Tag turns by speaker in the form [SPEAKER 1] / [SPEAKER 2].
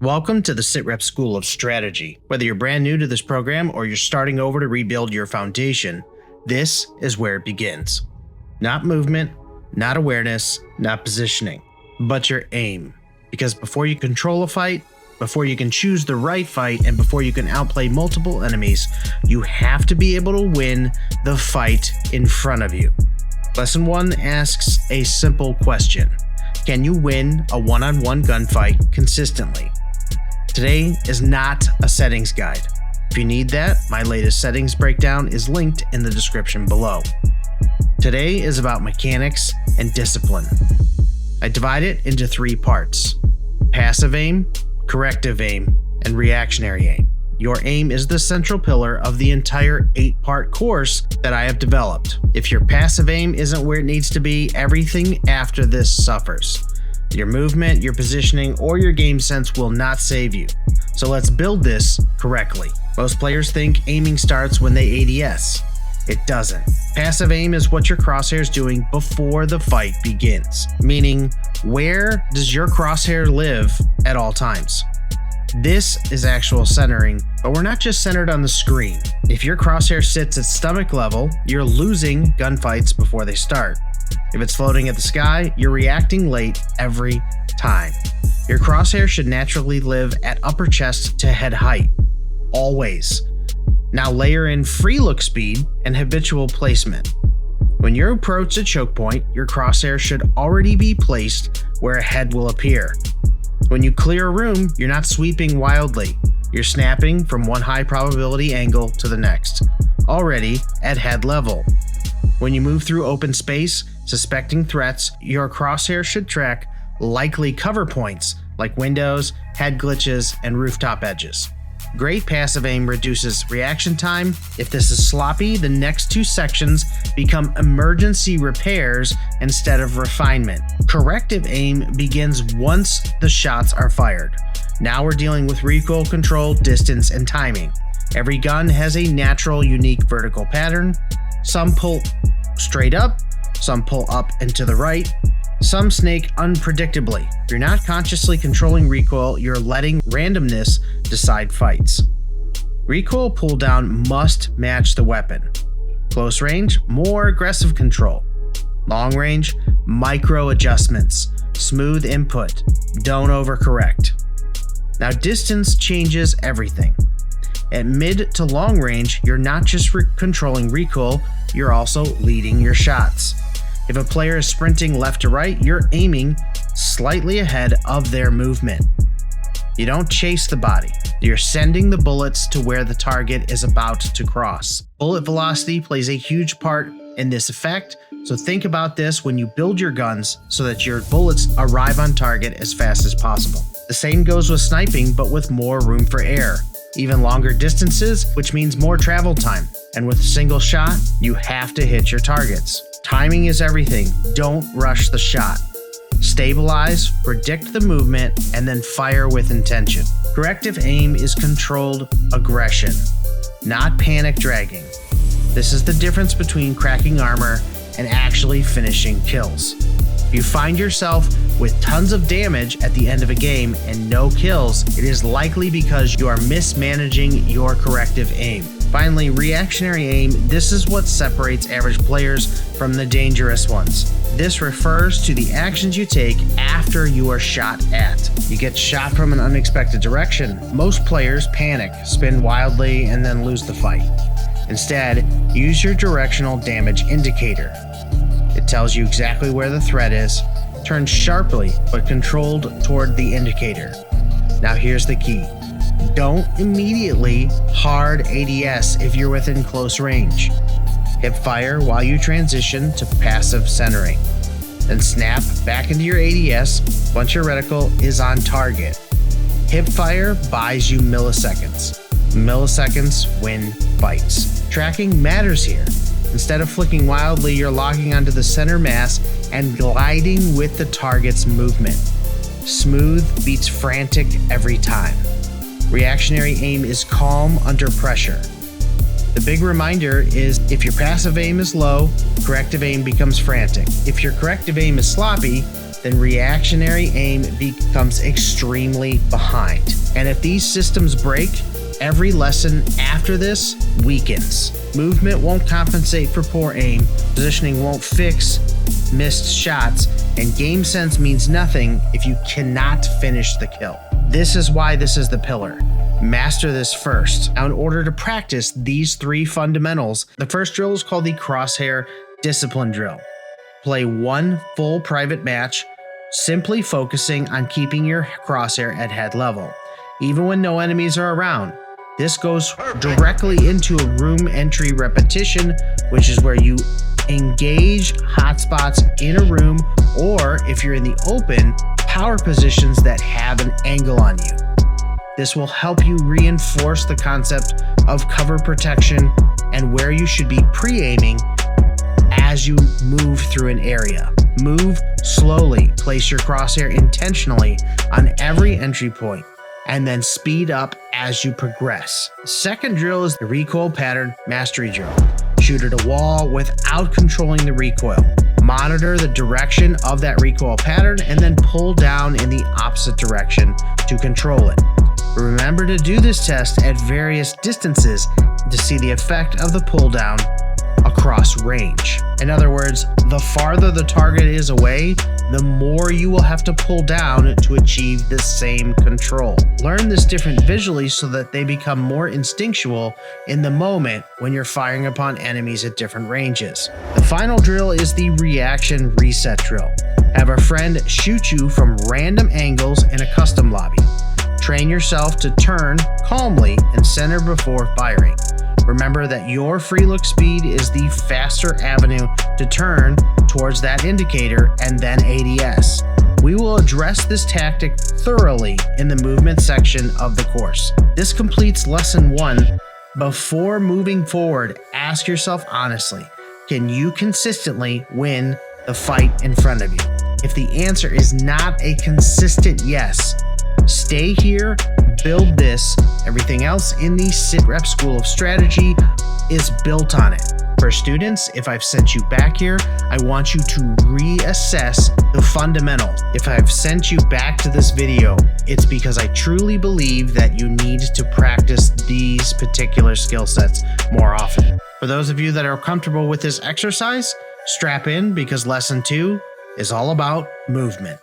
[SPEAKER 1] Welcome to the SITREP School of Strategy. Whether you're brand new to this program or you're starting over to rebuild your foundation, this is where it begins. Not movement, not awareness, not positioning, but your aim. Because before you control a fight, before you can choose the right fight, and before you can outplay multiple enemies, you have to be able to win the fight in front of you. Lesson 1 asks a simple question. Can you win a one-on-one gunfight consistently? Today is not a settings guide. If you need that, my latest settings breakdown is linked in the description below. Today is about mechanics and discipline. I divide it into 3 parts: passive aim, corrective aim, and reactionary aim. Your aim is the central pillar of the entire 8-part course that I have developed. If your passive aim isn't where it needs to be, everything after this suffers. Your movement, your positioning, or your game sense will not save you. So let's build this correctly. Most players think aiming starts when they ADS. It doesn't. Passive aim is what your crosshair is doing before the fight begins. Meaning, where does your crosshair live at all times? This is actual centering, but we're not just centered on the screen. If your crosshair sits at stomach level, you're losing gunfights before they start. If it's floating at the sky, you're reacting late every time. Your crosshair should naturally live at upper chest to head height. Always. Now layer in free look speed and habitual placement. When you approach a choke point, your crosshair should already be placed where a head will appear. When you clear a room, you're not sweeping wildly. You're snapping from one high probability angle to the next, already at head level. When you move through open space, suspecting threats, your crosshair should track likely cover points like windows, head glitches, and rooftop edges. Great passive aim reduces reaction time. If this is sloppy, the next 2 sections become emergency repairs instead of refinement. Corrective aim begins once the shots are fired. Now we're dealing with recoil control, distance, and timing. Every gun has a natural, unique vertical pattern. Some pull straight up, some pull up and to the right, some snake unpredictably. If you're not consciously controlling recoil, you're letting randomness decide fights. Recoil pull down must match the weapon. Close range, more aggressive control. Long range, micro adjustments. Smooth input, don't overcorrect. Now distance changes everything. At mid to long range, you're not just controlling recoil, you're also leading your shots. If a player is sprinting left to right, you're aiming slightly ahead of their movement. You don't chase the body, you're sending the bullets to where the target is about to cross. Bullet velocity plays a huge part in this effect, so think about this when you build your guns so that your bullets arrive on target as fast as possible. The same goes with sniping, but with more room for error. Even longer distances, which means more travel time. And with a single shot, you have to hit your targets. Timing is everything. Don't rush the shot. Stabilize, predict the movement, and then fire with intention. Corrective aim is controlled aggression, not panic dragging. This is the difference between cracking armor and actually finishing kills. If you find yourself with tons of damage at the end of a game and no kills, it is likely because you are mismanaging your corrective aim. Finally, reactionary aim. This is what separates average players from the dangerous ones. This refers to the actions you take after you are shot at. You get shot from an unexpected direction. Most players panic, spin wildly, and then lose the fight. Instead, use your directional damage indicator. It tells you exactly where the threat is. Turn sharply but controlled toward the indicator. Now here's the key. Don't immediately hard ADS if you're within close range. Hip fire while you transition to passive centering. Then snap back into your ADS once your reticle is on target. Hip fire buys you milliseconds. Milliseconds win fights. Tracking matters here. Instead of flicking wildly, you're locking onto the center mass and gliding with the target's movement. Smooth beats frantic every time. Reactionary aim is calm under pressure. The big reminder is if your passive aim is low, corrective aim becomes frantic. If your corrective aim is sloppy, then reactionary aim becomes extremely behind. And if these systems break, every lesson after this weakens. Movement won't compensate for poor aim, positioning won't fix missed shots, and game sense means nothing if you cannot finish the kill. This is why this is the pillar. Master this first. Now, in order to practice these 3 fundamentals, the first drill is called the crosshair discipline drill. Play 1 full private match, simply focusing on keeping your crosshair at head level, even when no enemies are around. This goes directly into a room entry repetition, which is where you engage hotspots in a room, or if you're in the open, power positions that have an angle on you. This will help you reinforce the concept of cover protection and where you should be pre-aiming as you move through an area. Move slowly, place your crosshair intentionally on every entry point, and then speed up as you progress. The second drill is the recoil pattern mastery drill. Shoot at a wall without controlling the recoil. Monitor the direction of that recoil pattern and then pull down in the opposite direction to control it. Remember to do this test at various distances to see the effect of the pull down across range. In other words, the farther the target is away, the more you will have to pull down to achieve the same control. Learn this different visually so that they become more instinctual in the moment when you're firing upon enemies at different ranges. The final drill is the reaction reset drill. Have a friend shoot you from random angles in a custom lobby. Train yourself to turn calmly and center before firing. Remember that your free look speed is the faster avenue to turn towards that indicator and then ADS. We will address this tactic thoroughly in the movement section of the course. This completes lesson 1. Before moving forward, ask yourself honestly, can you consistently win the fight in front of you? If the answer is not a consistent yes, stay here, build this. Everything else in the SITREP School of Strategy is built on it. For students, if I've sent you back here, I want you to reassess the fundamentals. If I've sent you back to this video, it's because I truly believe that you need to practice these particular skill sets more often. For those of you that are comfortable with this exercise, strap in because lesson 2 is all about movement.